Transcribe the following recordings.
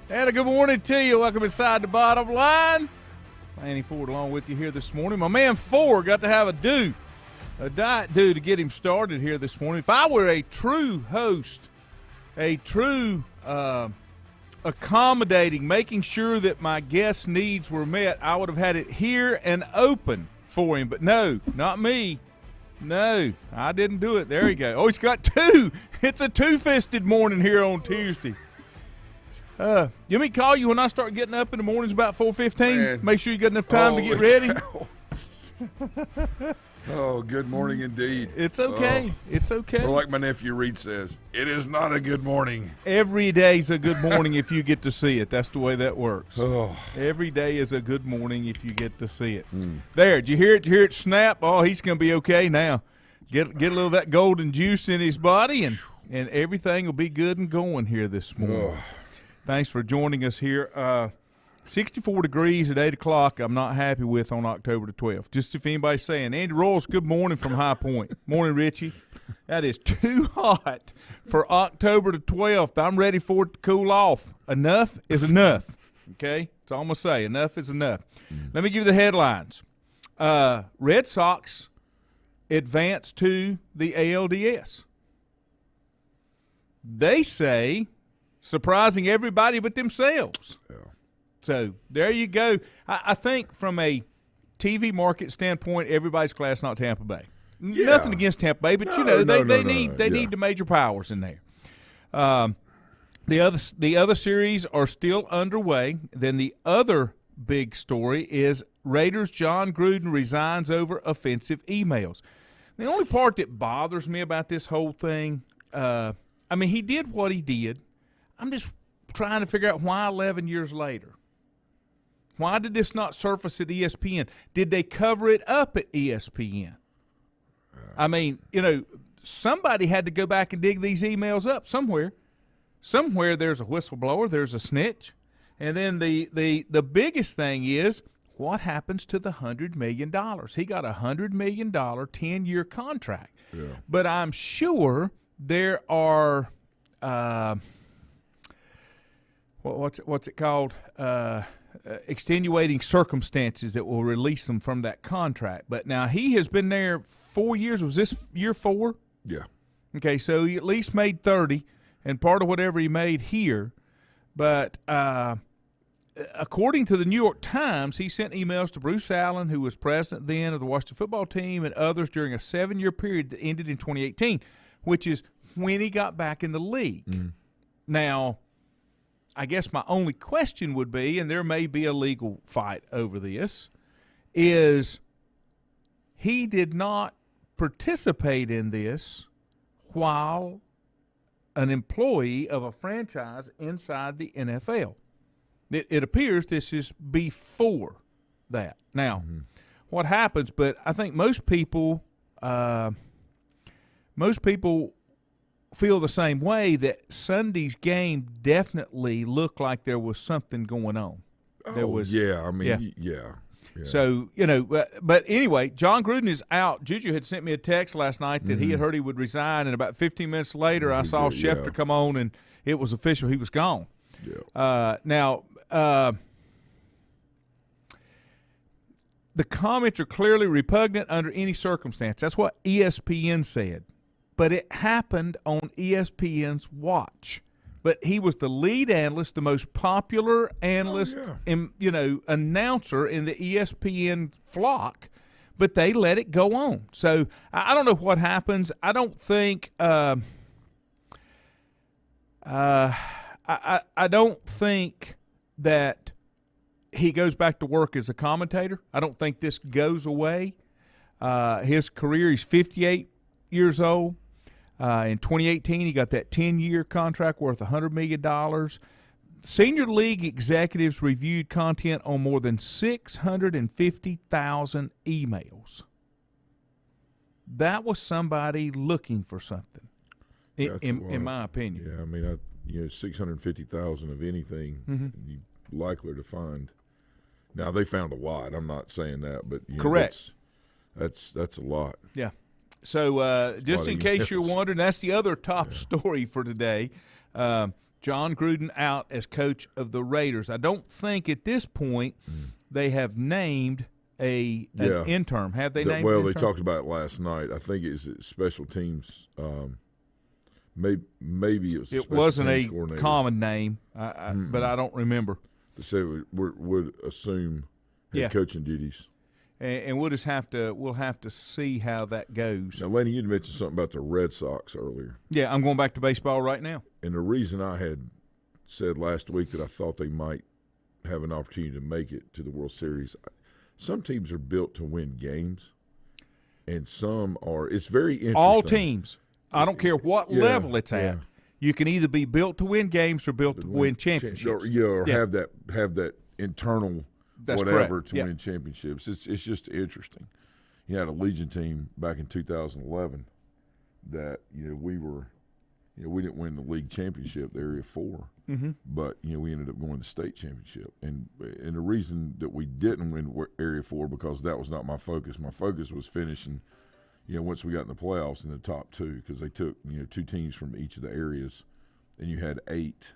And a good morning to you. Welcome inside the bottom line. Lanny Ford along with you here this morning. My man Ford got to have a diet due to get him started here this morning. If I were a true host, a true accommodating, making sure that my guest needs were met, I would have had it here and open for him. But no, not me. No, I didn't do it. There you go. Oh, he's got two. It's a two-fisted morning here on Tuesday. You want me to call you when I start getting up in the mornings about 4:15? Make sure you got enough time to get ready. Oh, good morning indeed. It's okay. It's okay. Or like my nephew Reed says, it is not a good morning. Every day's a good morning if you get to see it. That's the way that works. Oh. Every day is a good morning if you get to see it. There, did you hear it? Did you hear it snap? Oh, he's going to be okay now. Get a little of that golden juice in his body, and everything will be good and going here this morning. Oh. Thanks for joining us here. 64 degrees at 8 o'clock I'm not happy with on October the 12th. Just if anybody's saying, Andy Royals, good morning from High Point. Morning, Richie. That is too hot for October the 12th. I'm ready for it to cool off. Enough is enough, okay? That's all I'm going to say. Enough is enough. Let me give you the headlines. Red Sox advance to the ALDS. They say, surprising everybody but themselves. Yeah. So there you go. I think from a TV market standpoint, everybody's glad it's not Tampa Bay. Yeah. Nothing against Tampa Bay, but they need the major powers in there. The other series are still underway. Then the other big story is Raiders' John Gruden resigns over offensive emails. The only part that bothers me about this whole thing, he did what he did. I'm just trying to figure out why 11 years later. Why did this not surface at ESPN? Did they cover it up at ESPN? Somebody had to go back and dig these emails up somewhere. Somewhere there's a whistleblower, there's a snitch. And then the biggest thing is, what happens to the $100 million? He got a $100 million 10-year contract. Yeah. But I'm sure there are what's it called? Extenuating circumstances that will release them from that contract. But now he has been there 4 years. Was this year 4? Yeah. Okay, so he at least made 30, and part of whatever he made here. But according to the New York Times, he sent emails to Bruce Allen, who was president then of the Washington football team, and others during a 7-year period that ended in 2018, which is when he got back in the league. Mm-hmm. Now, I guess my only question would be, and there may be a legal fight over this, is he did not participate in this while an employee of a franchise inside the NFL. It appears this is before that. Now, what happens, but I think most people feel the same way, that Sunday's game definitely looked like there was something going on. Yeah. So, but anyway, John Gruden is out. Juju had sent me a text last night that he had heard he would resign, and about 15 minutes later I saw Schefter come on, and it was official. He was gone. Yeah. Now, the comments are clearly repugnant under any circumstance. That's what ESPN said. But it happened on ESPN's watch. But he was the lead analyst, the most popular analyst, announcer in the ESPN flock. But they let it go on. So I don't know what happens. I don't think I don't think that he goes back to work as a commentator. I don't think this goes away. His career, he's 58 years old. In 2018, he got that 10-year contract worth $100 million. Senior League executives reviewed content on more than 650,000 emails. That was somebody looking for something, in my opinion. Yeah, 650,000 of anything you're likely to find. Now, they found a lot. I'm not saying that, but correct. That's a lot. Yeah. So just in case you're wondering, that's the other top story for today. John Gruden out as coach of the Raiders. I don't think at this point they have named an interim. Have they named? Well, they talked about it last night. I think it's special teams. Maybe it was. It wasn't a common name, but I don't remember. They said would assume head coaching duties. And we'll have to see how that goes. Now, Laney, you mentioned something about the Red Sox earlier. Yeah, I'm going back to baseball right now. And the reason I had said last week that I thought they might have an opportunity to make it to the World Series, some teams are built to win games, and some are. It's very interesting. All teams. I don't care what level it's at. You can either be built to win games or built to win championships. Or have that internal whatever to win championships. It's just interesting. You had a Legion team back in 2011 that we didn't win the league championship, the Area 4, but we ended up going to the state championship. And the reason that we didn't win Area 4 because that was not my focus. My focus was finishing. Once we got in the playoffs in the top two, because they took, 2 teams from each of the areas, and you had 8,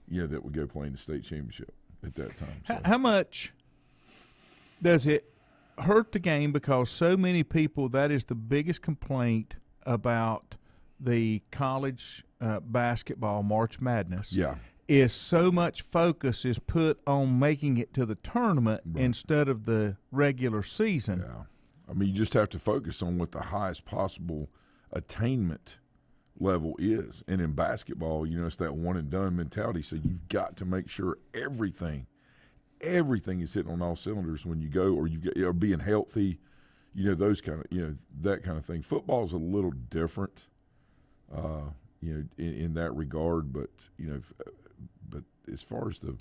that would go play in the state championship at that time. So. How much does it hurt the game? Because so many people, that is the biggest complaint about the college basketball March Madness. Yeah. Is so much focus is put on making it to the tournament instead of the regular season. Yeah. I mean, you just have to focus on what the highest possible attainment level is. And in basketball, it's that one-and-done mentality. So you've got to make sure everything is hitting on all cylinders when you go, or being healthy, those kind of, that kind of thing. Football is a little different, in that regard. But, but as far as the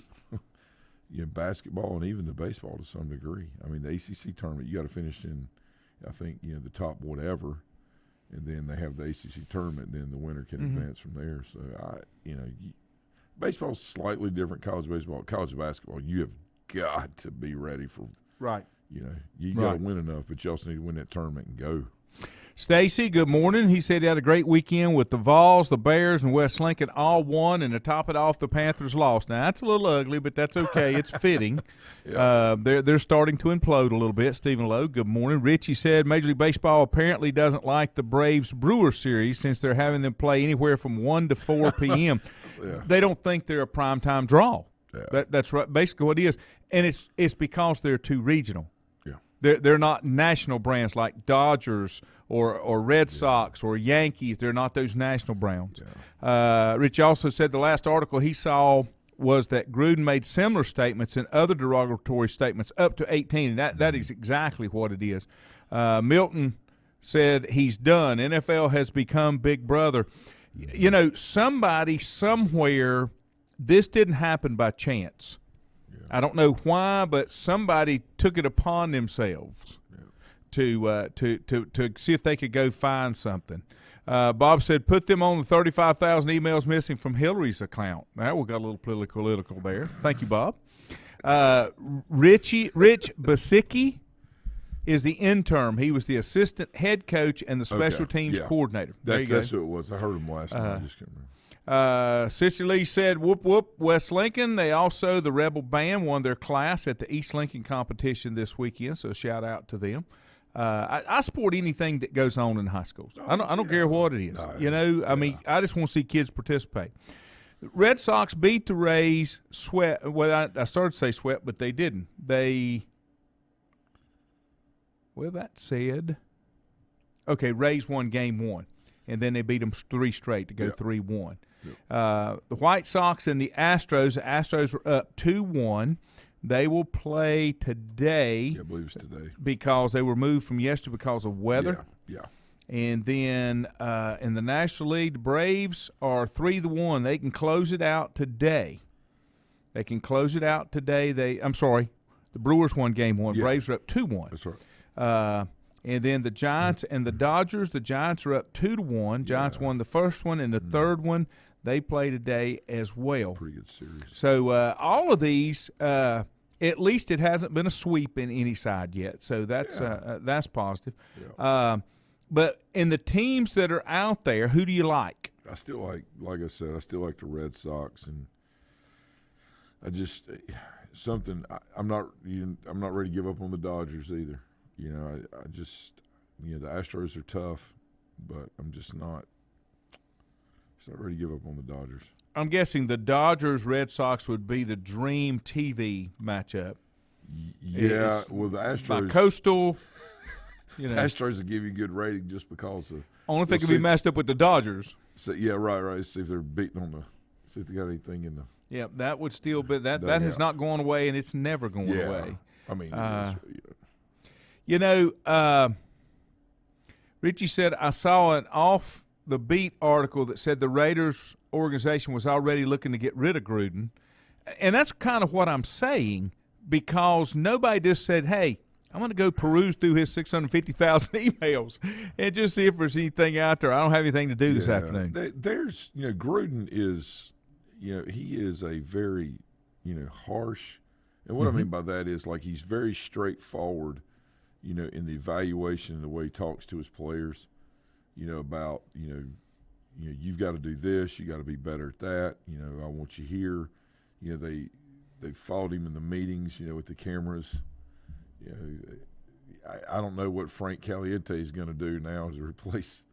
basketball and even the baseball to some degree, I mean, the ACC tournament, you got to finish in, I think, the top whatever, and then they have the ACC tournament, and then the winner can advance from there. So, baseball's slightly different. College baseball, college basketball, you have got to be ready for. Right. You got to win enough, but you also need to win that tournament and go. Stacy, good morning. He said he had a great weekend with the Vols, the Bears, and West Lincoln all won, and to top it off, the Panthers lost. Now, that's a little ugly, but that's okay. It's fitting. They're starting to implode a little bit. Stephen Lowe, good morning. Richie said Major League Baseball apparently doesn't like the Braves-Brewers series since they're having them play anywhere from 1 to 4 p.m. They don't think they're a primetime draw. Yeah. That's right, basically what it is. And it's because they're too regional. They're not national brands like Dodgers or Red Sox or Yankees. They're not those national brands. Yeah. Rich also said the last article he saw was that Gruden made similar statements and other derogatory statements up to 18, and that is exactly what it is. Milton said he's done. NFL has become Big Brother. Somebody somewhere, this didn't happen by chance. I don't know why, but somebody took it upon themselves to see if they could go find something. Bob said, put them on the 35,000 emails missing from Hillary's account. Now we got a little political there. Thank you, Bob. Rich Basicki is the intern. He was the assistant head coach and the special teams coordinator. That's who it was. I heard him last night. I just can't remember. Sissy Lee said, whoop, whoop, West Lincoln. The Rebel Band won their class at the East Lincoln competition this weekend, so shout out to them. I support anything that goes on in high schools. I don't care what it is. I mean, I just want to see kids participate. Red Sox beat the Rays, swept. Well, I started to say swept, but they didn't. That said, okay, Rays won game 1, and then they beat them 3 straight to go 3-1. The White Sox and the Astros are up 2-1. They will play today. Yeah, I believe it's today. Because they were moved from yesterday because of weather. Yeah. And then in the National League, the Braves are 3-1. They can close it out today. The Brewers won game 1. Yeah. Braves are up 2-1. That's right. And then the Giants and the Dodgers. The Giants are up 2-1. Giants won the first one, and the third one they play today as well. Pretty good series. So all of these, at least it hasn't been a sweep in any side yet. So that's positive. Yeah. But in the teams that are out there, who do you like? I still like I said, I still like the Red Sox, and I just I'm not ready to give up on the Dodgers either. I just the Astros are tough, but I'm just not ready to give up on the Dodgers. I'm guessing the Dodgers-Red Sox would be the dream TV matchup. Yeah, well, the Astros. By Coastal, The Astros will give you a good rating just because of. Only thing could be messed up with the Dodgers. So, yeah, right. See if they're beating see if they got anything in the. Yeah, that would still be that has not gone away, and it's never going away. I mean, Richie said, I saw an off the beat article that said the Raiders organization was already looking to get rid of Gruden. And that's kind of what I'm saying, because nobody just said, hey, I'm going to go peruse through his 650,000 emails and just see if there's anything out there. I don't have anything to do this afternoon. There's, Gruden is, he is a very, harsh. And what I mean by that is, like, he's very straightforward, in the evaluation and the way he talks to his players, about, you've got to do this, you got to be better at that. I want you here. They followed him in the meetings, with the cameras. I don't know what Frank Caliente is going to do now to replace,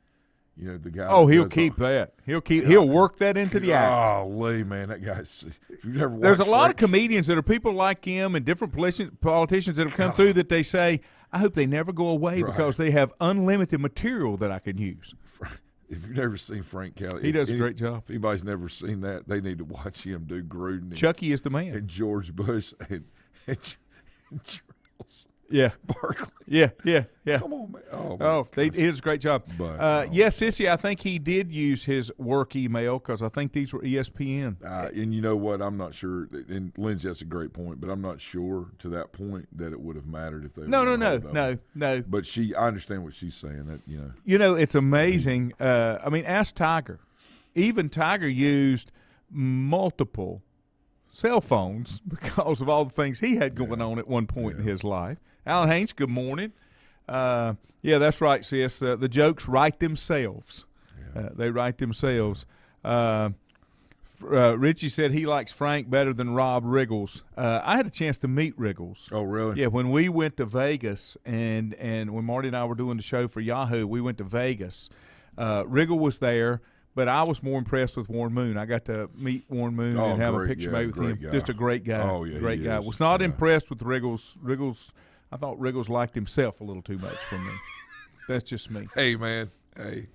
the guy. Oh, he'll keep that. He'll work that into the act. Golly, man, that guy's. If you've never watched There's a lot of comedians that are people like him and different politicians that have come through that they say, I hope they never go away because they have unlimited material that I can use. If you've never seen Frank Kelly, he does a great job. If anybody's never seen that, they need to watch him do Gruden. Chucky is the man. And George Bush and Charles. Yeah. Barkley. Yeah. Come on, man. He does a great job. But, yes, Sissy, I think he did use his work email because I think these were ESPN. And you know what? I'm not sure. And Lindsay, that's a great point, but I'm not sure to that point that it would have mattered if they No. But I understand what she's saying. That it's amazing. Ask Tiger. Even Tiger used multiple cell phones because of all the things he had going on at one point in his life. Alan Haynes, good morning. That's right, sis. The jokes write themselves. They write themselves. Richie said he likes Frank better than Rob Riggles. I had a chance to meet Riggles. Oh, really? Yeah, when we went to Vegas and when Marty and I were doing the show for Yahoo, we went to Vegas. Riggle was there. But I was more impressed with Warren Moon. I got to meet Warren Moon and have a picture made with him. Guy. Just a great guy. Oh, yeah, great guy. Was not impressed with Riggles. I thought Riggles liked himself a little too much for me. That's just me. Hey, man. Hey.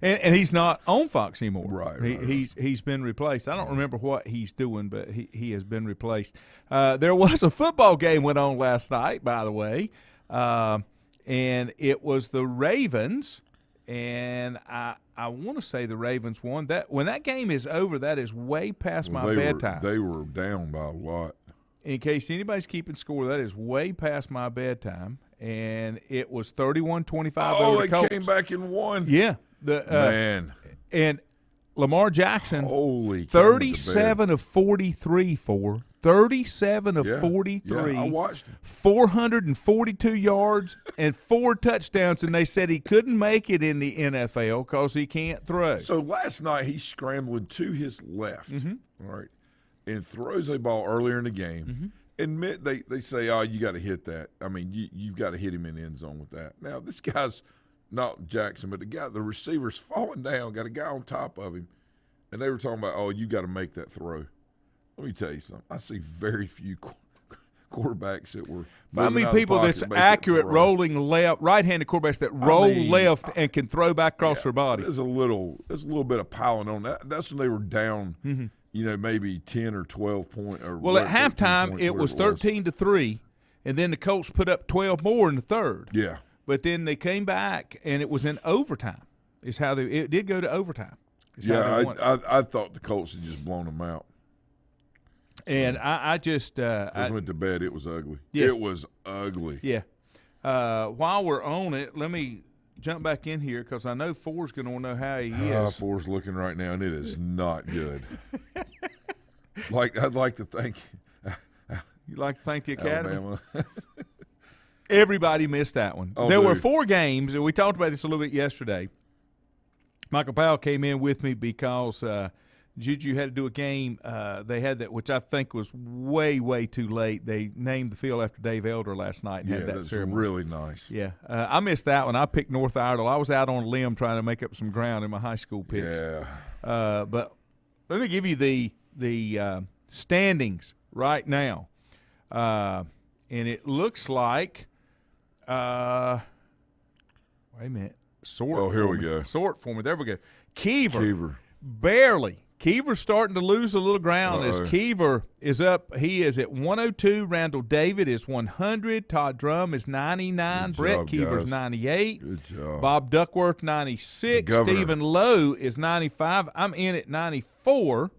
and he's not on Fox anymore. Right. He's been replaced. I don't remember what he's doing, but he has been replaced. There was a football game went on last night, by the way, and it was the Ravens. And I want to say the Ravens won. That when that game is over, that is way past my bedtime. They were down by a lot. In case anybody's keeping score, that is way past my bedtime. And it was 31-25 over the Colts. Oh, they came back and won. Yeah. Man. And Lamar Jackson, 37 of 43 for 37 of 43. Yeah, I watched him. 442 yards and 4 touchdowns, and they said he couldn't make it in the NFL because he can't throw. So last night he's scrambling to his left, all right, and throws a ball earlier in the game. Admit they say, oh, you got to hit that. I mean, you've got to hit him in the end zone with that. Now this guy's not Jackson, but the receiver's falling down, got a guy on top of him, and they were talking about, oh, you got to make that throw. Let me tell you something. I see very few quarterbacks that were. I mean, people that's accurate rolling left, right-handed quarterbacks that roll left and can throw back across their body. There's a little bit of piling on that. That's when they were down, maybe 10 or 12 points. Well, at halftime it was 13-3, and then the Colts put up 12 more in the third. Yeah. But then they came back, and it was in overtime. It did go to overtime. I thought the Colts had just blown them out. And I went to bed. It was ugly. Yeah. It was ugly. Yeah. While we're on it, let me jump back in here because I know Four's going to want to know how he is. Four's looking right now, and it is not good. I'd like to thank. You'd like to thank the Academy? Alabama. Everybody missed that one. There were 4 games, and we talked about this a little bit yesterday. Michael Powell came in with me because Juju had to do a game. They had that, which I think was way, way too late. They named the field after Dave Elder last night and had that that's ceremony. Really nice. Yeah, I missed that one. I picked North Iredell. I was out on a limb trying to make up some ground in my high school picks. Yeah. But let me give you the standings right now, and it looks like. Wait a minute. Here we go. Sort for me. There we go. Kiever. Barely. Kiever's starting to lose a little ground as Kiever is up. He is at 102. Randall David is 100. Todd Drum is 99. Brett Kiever's 98. Good job. Bob Duckworth 96. Stephen Lowe is 95. I'm in at 94.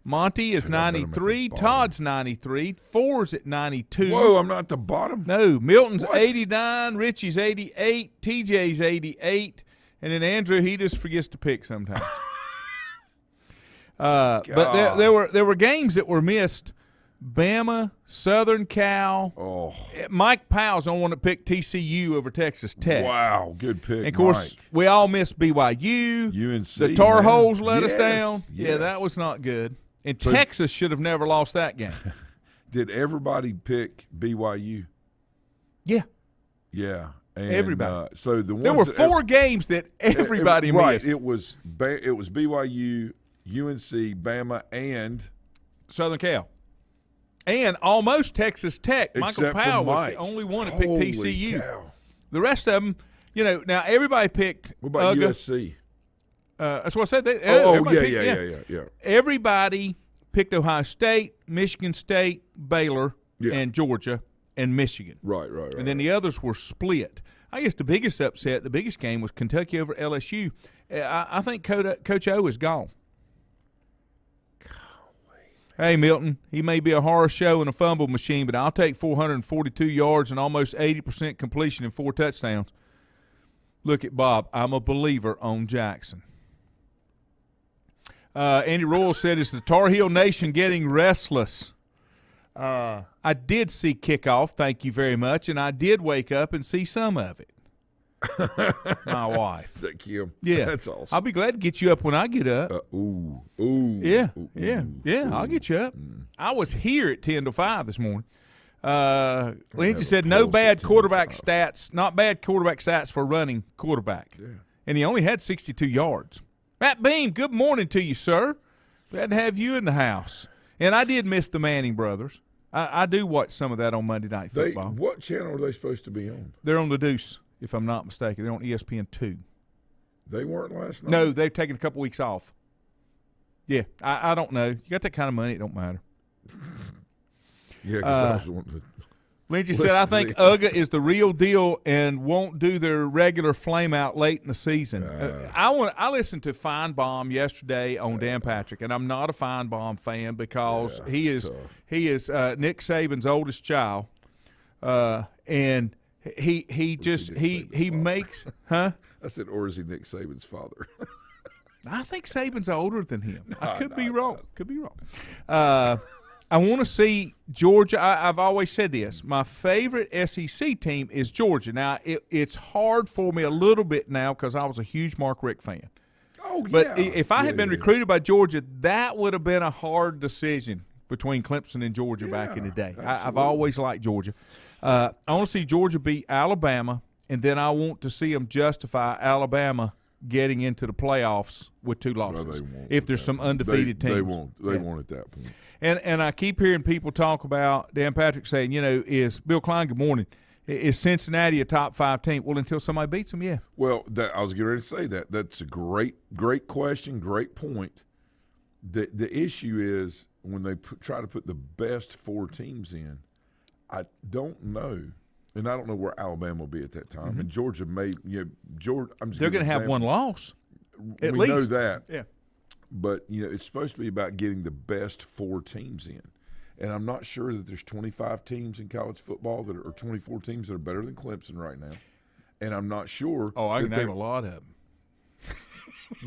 Monty is 93. Todd's 93. Four's at 92. Whoa, I'm not at the bottom? No. Milton's 89. Richie's 88. TJ's 88. And then Andrew, he just forgets to pick sometimes. But there were games that were missed. Bama, Southern Cal. Oh. Mike Powell's the only one that picked TCU over Texas Tech. Wow, good pick, and of course, Mike. We all missed BYU. UNC. The Tar Heels let us Yes, down. yes. Yeah, that was not good. And Texas should have never lost that game. Did everybody pick BYU? Yeah. Yeah. And, everybody. So the ones there were four games that everybody missed. Right. It was BYU, UNC, Bama, and Southern Cal. And almost Texas Tech. Except Michael Powell for was the only one that picked TCU. Cow. The rest of them, now everybody picked. What about USC? That's what I said. Yeah. Everybody picked Ohio State, Michigan State, Baylor, and Georgia, and Michigan. Right. And then the others were split. I guess the biggest upset, the biggest game was Kentucky over LSU. I think Coach O is gone. Hey, Milton, he may be a horror show and a fumble machine, but I'll take 442 yards and almost 80% completion and 4 touchdowns. Look at Bob. I'm a believer on Jackson. Andy Royal said, is the Tar Heel Nation getting restless? I did see kickoff, thank you very much, and I did wake up and see some of it. My wife. Is that Kim? Yeah. That's awesome. I'll be glad to get you up when I get up. Yeah, I'll get you up. I was here at 10 to 5 this morning. Lindsay said no bad quarterback stats, not bad quarterback stats for running quarterback. Yeah. And he only had 62 yards. Matt Beam, good morning to you, sir. Glad to have you in the house. And I did miss the Manning brothers. I do watch some of that on Monday Night Football. What channel are they supposed to be on? They're on the Deuce, if I'm not mistaken. They're on ESPN2. They weren't last night? No, they've taken a couple weeks off. Yeah, I don't know. You got that kind of money, it don't matter. Yeah, because I was wanting to. Lindsay said, I think UGA is the real deal and won't do their regular flame out late in the season. I listened to Feinbaum yesterday on Dan Patrick, and I'm not a Feinbaum fan because he is Nick Saban's oldest child, and he makes I said, or is he Nick Saban's father? I think Saban's older than him. I could be wrong. Could be wrong. I want to see Georgia. I've always said this. My favorite SEC team is Georgia. Now, it's hard for me a little bit now because I was a huge Mark Richt fan. Oh, yeah. But if I had been recruited by Georgia, that would have been a hard decision between Clemson and Georgia back in the day. I've always liked Georgia. I want to see Georgia beat Alabama, and then I want to see them justify Alabama getting into the playoffs with 2 losses. If there's some undefeated teams. They won't at that point. And I keep hearing people talk about Dan Patrick saying, is Bill Klein, good morning, is Cincinnati a top 5 team? Well, until somebody beats them, yeah. Well, I was getting ready to say that. That's a great question, great point. The issue is when they try to put the best 4 teams in, I don't know. And I don't know where Alabama will be at that time. Mm-hmm. And Georgia may, Georgia. They're going to have 1 loss. At least. We know that. Yeah. But, it's supposed to be about getting the best 4 teams in. And I'm not sure that there's 25 teams in college football or 24 teams that are better than Clemson right now. And I'm not sure. Oh, I can name a lot of them.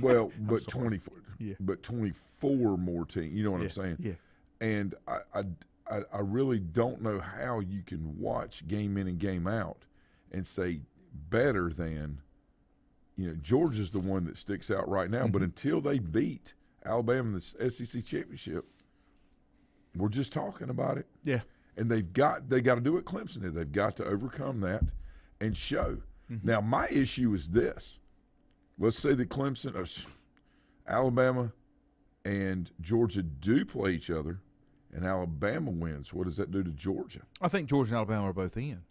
Well, but 24. Yeah. But 24 more teams. You know what I'm saying? Yeah. And I really don't know how you can watch game in and game out and say better than, Georgia's the one that sticks out right now. But until they beat Alabama in the SEC championship, we're just talking about it. Yeah. And they got to do what Clemson did. They've got to overcome that and show. Now, my issue is this. Let's say that Clemson, Alabama, and Georgia do play each other, and Alabama wins. What does that do to Georgia? I think Georgia and Alabama are both in.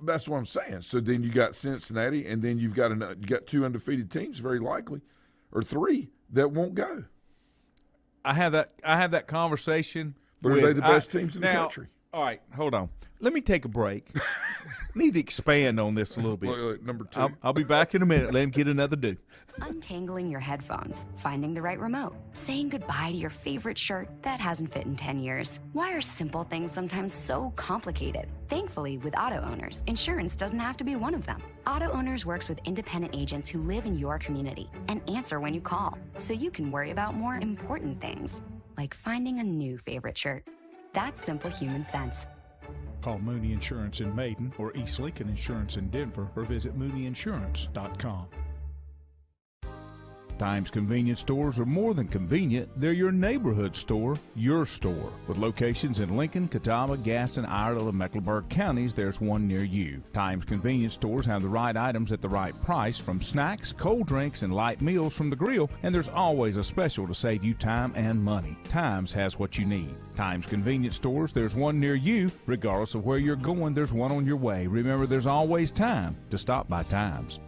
That's what I'm saying. So then you got Cincinnati, and then you got two undefeated teams, very likely, or three that won't go. I have that conversation. But are they the best teams in the country? All right, hold on. Let me take a break. Need to expand on this a little bit. Wait, number two. I'll be back in a minute. Let him get another do. Untangling your headphones, finding the right remote, saying goodbye to your favorite shirt that hasn't fit in 10 years. Why are simple things sometimes so complicated? Thankfully, with auto owners, insurance doesn't have to be one of them. Auto Owners works with independent agents who live in your community and answer when you call, so you can worry about more important things, like finding a new favorite shirt. That's simple human sense. Call Mooney Insurance in Maiden or East Lincoln Insurance in Denver or visit mooneyinsurance.com. Times convenience stores are more than convenient. They're your neighborhood store, your store. With locations in Lincoln, Catawba, Gaston, Iredell, and Mecklenburg counties, there's one near you. Times convenience stores have the right items at the right price, from snacks, cold drinks, and light meals from the grill, and there's always a special to save you time and money. Times has what you need. Times convenience stores, there's one near you. Regardless of where you're going, there's one on your way. Remember, there's always time to stop by Times.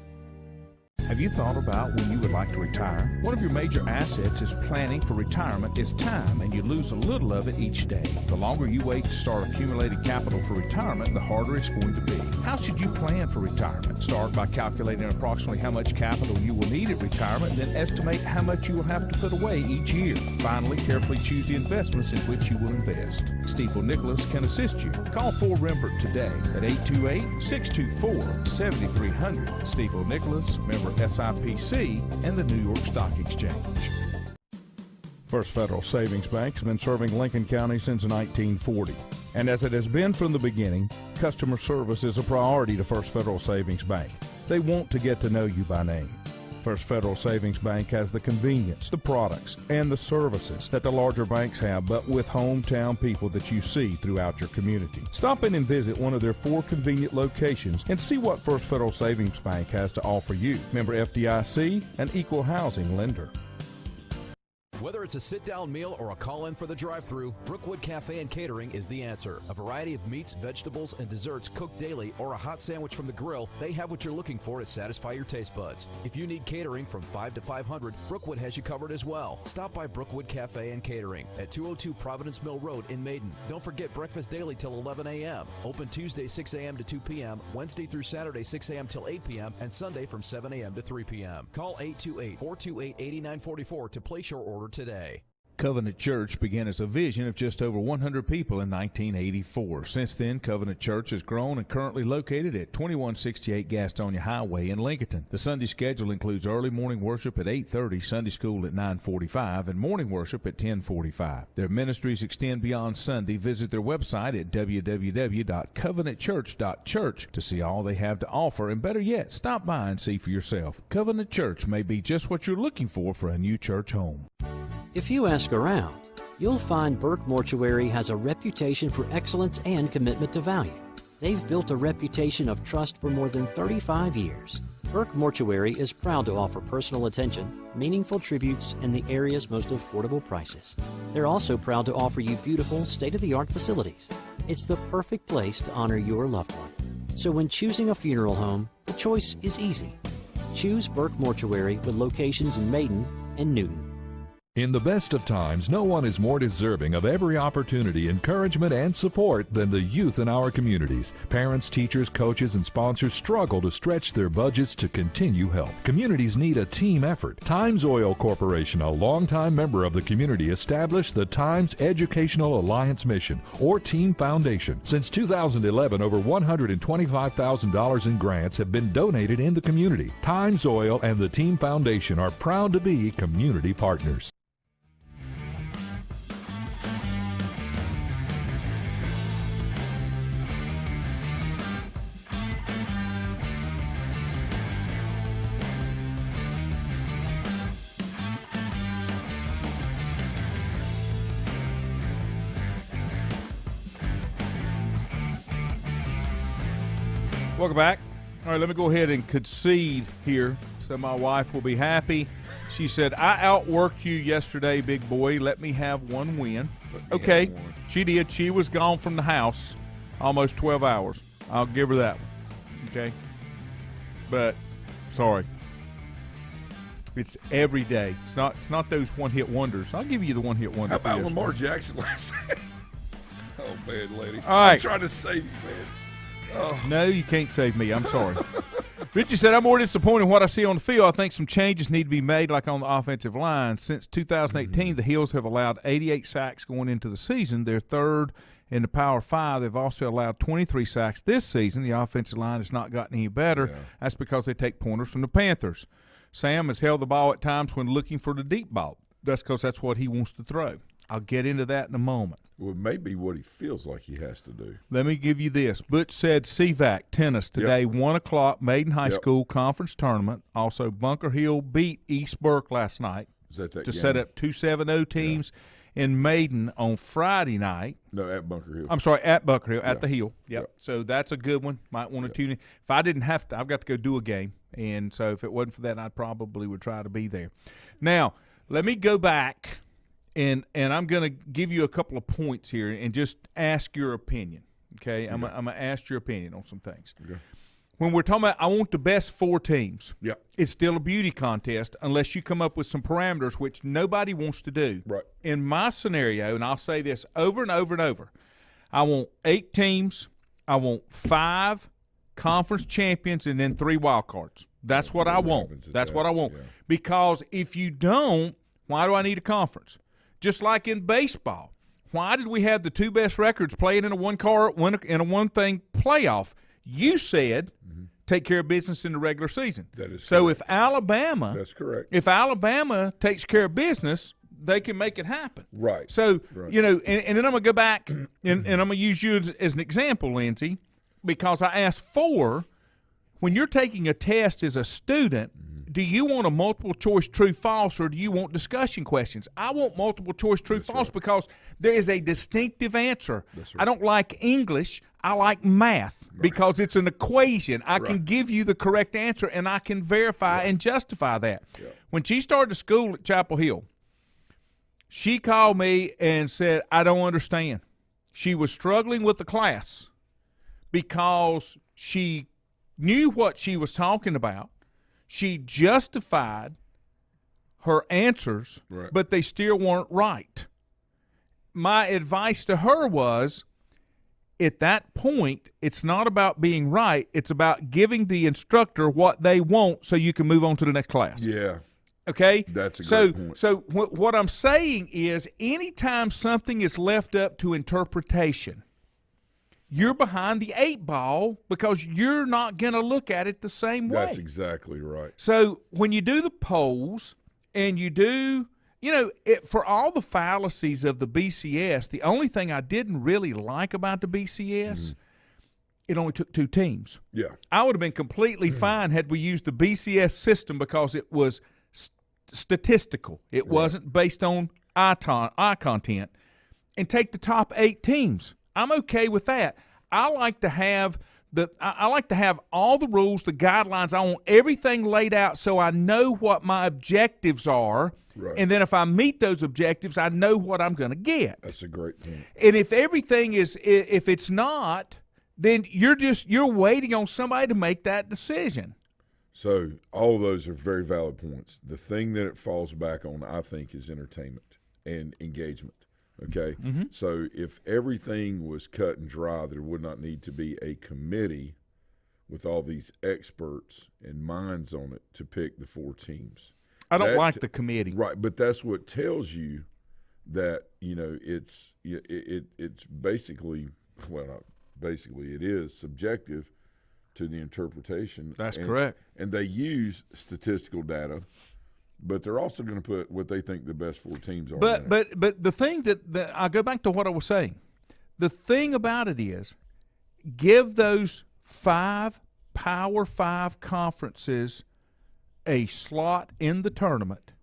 Have you thought about when you would like to retire? One of your major assets is planning for retirement is time, and you lose a little of it each day. The longer you wait to start accumulating capital for retirement, the harder it's going to be. How should you plan for retirement? Start by calculating approximately how much capital you will need at retirement, then estimate how much you will have to put away each year. Finally, carefully choose the investments in which you will invest. Stifel Nicholas can assist you. Call Ford Rembert today at 828-624-7300. Stifel Nicholas, member SIPC, and the New York Stock Exchange. First Federal Savings Bank has been serving Lincoln County since 1940. And as it has been from the beginning, customer service is a priority to First Federal Savings Bank. They want to get to know you by name. First Federal Savings Bank has the convenience, the products, and the services that the larger banks have, but with hometown people that you see throughout your community. Stop in and visit one of their 4 convenient locations and see what First Federal Savings Bank has to offer you. Member FDIC, an equal housing lender. Whether it's a sit-down meal or a call-in for the drive-thru, Brookwood Cafe and Catering is the answer. A variety of meats, vegetables, and desserts cooked daily, or a hot sandwich from the grill, they have what you're looking for to satisfy your taste buds. If you need catering from 5 to 500, Brookwood has you covered as well. Stop by Brookwood Cafe and Catering at 202 Providence Mill Road in Maiden. Don't forget breakfast daily till 11 a.m. Open Tuesday 6 a.m. to 2 p.m., Wednesday through Saturday 6 a.m. till 8 p.m., and Sunday from 7 a.m. to 3 p.m. Call 828-428-8944 to place your order today. Covenant Church began as a vision of just over 100 people in 1984. Since then, Covenant Church has grown and currently located at 2168 Gastonia Highway in Lincoln. The Sunday schedule includes early morning worship at 8:30, Sunday school at 9:45, and morning worship at 10:45. Their ministries extend beyond Sunday. Visit their website at www.covenantchurch.church to see all they have to offer, and better yet, stop by and see for yourself. Covenant Church may be just what you're looking for a new church home. If you ask around, you'll find Burke Mortuary has a reputation for excellence and commitment to value. They've built a reputation of trust for more than 35 years. Burke Mortuary is proud to offer personal attention, meaningful tributes, and the area's most affordable prices. They're also proud to offer you beautiful, state-of-the-art facilities. It's the perfect place to honor your loved one. So when choosing a funeral home, the choice is easy. Choose Burke Mortuary with locations in Maiden and Newton. In the best of times, no one is more deserving of every opportunity, encouragement, and support than the youth in our communities. Parents, teachers, coaches, and sponsors struggle to stretch their budgets to continue help. Communities need a team effort. Times Oil Corporation, a longtime member of the community, established the Times Educational Alliance Mission, or Team Foundation. Since 2011, over $125,000 in grants have been donated in the community. Times Oil and the Team Foundation are proud to be community partners. Welcome back. All right, let me go ahead and concede here so my wife will be happy. She said, I outworked you yesterday, big boy. Let me have one win. Okay, she did. She was gone from the house almost 12 hours. I'll give her that one. Okay? But, sorry. It's every day. It's not those one-hit wonders. I'll give you the one-hit wonder. How about Lamar Jackson last night? Oh, man, lady. All right. I'm trying to save you, man. Oh. No, you can't save me. I'm sorry. Richie said, I'm more disappointed in what I see on the field. I think some changes need to be made, like on the offensive line. Since 2018, the Heels have allowed 88 sacks going into the season. They're third in the Power 5. They've also allowed 23 sacks this season. The offensive line has not gotten any better. Yeah. That's because they take pointers from the Panthers. Sam has held the ball at times when looking for the deep ball. That's because that's what he wants to throw. I'll get into that in a moment. Well, maybe what he feels like he has to do. Let me give you this. Butch said CVAC tennis today, 1 o'clock, Maiden High School conference tournament. Also, Bunker Hill beat East Burke last night to set up 2 7-0 teams in Maiden on Friday night. No, at Bunker Hill. I'm sorry, at Bunker Hill, at the Hill. Yep. So that's a good one. Might want to tune in. If I didn't have to, I've got to go do a game. And so if it wasn't for that, I probably would try to be there. Now, let me go back. And I'm going to give you a couple of points here and just ask your opinion, okay? I'm going to ask your opinion on some things. Okay. When we're talking about I want the best 4 teams, it's still a beauty contest unless you come up with some parameters, which nobody wants to do. Right. In my scenario, and I'll say this over and over and over, I want 8 teams, I want 5 conference champions, and then 3 wild cards. That's what I want. That's what I want. Yeah. Because if you don't, why do I need a conference? Just like in baseball, why did we have the 2 best records playing in a one-thing playoff? You said take care of business in the regular season. That is so. Correct. If Alabama, that's correct. If Alabama takes care of business, they can make it happen. Right. So you know, and then I'm gonna go back and I'm gonna use you as an example, Lindsey, because I asked for when you're taking a test as a student. Do you want a multiple choice true false or do you want discussion questions? I want multiple choice true false because there is a distinctive answer. I don't like English. I like math because it's an equation. I can give you the correct answer and I can verify and justify that. When she started school at Chapel Hill, she called me and said, I don't understand. She was struggling with the class because she knew what she was talking about. She justified her answers, but they still weren't right. My advice to her was, at that point, it's not about being right. It's about giving the instructor what they want so you can move on to the next class. Yeah. Okay? That's a great point. So what I'm saying is anytime something is left up to interpretation, you're behind the 8 ball because you're not going to look at it the same way. That's exactly right. So when you do the polls and you do, for all the fallacies of the BCS, the only thing I didn't really like about the BCS, it only took 2 teams. Yeah. I would have been completely fine had we used the BCS system because it was statistical. It wasn't based on eye content. And take the top 8 teams. I'm okay with that. I like to have all the rules, the guidelines. I want everything laid out so I know what my objectives are. Right. And then if I meet those objectives, I know what I'm going to get. That's a great point. And if everything is, if it's not, then you're waiting on somebody to make that decision. So all of those are very valid points. The thing that it falls back on, I think, is entertainment and engagement. Okay, so if everything was cut and dry, there would not need to be a committee with all these experts and minds on it to pick the 4 teams. I don't like the committee. Right, but that's what tells you that, it's basically, it is subjective to the interpretation. That's correct. And they use statistical data. But they're also going to put what they think the best 4 teams are. But the thing that I go back to what I was saying. The thing about it is, give those 5 Power 5 conferences a slot in the tournament,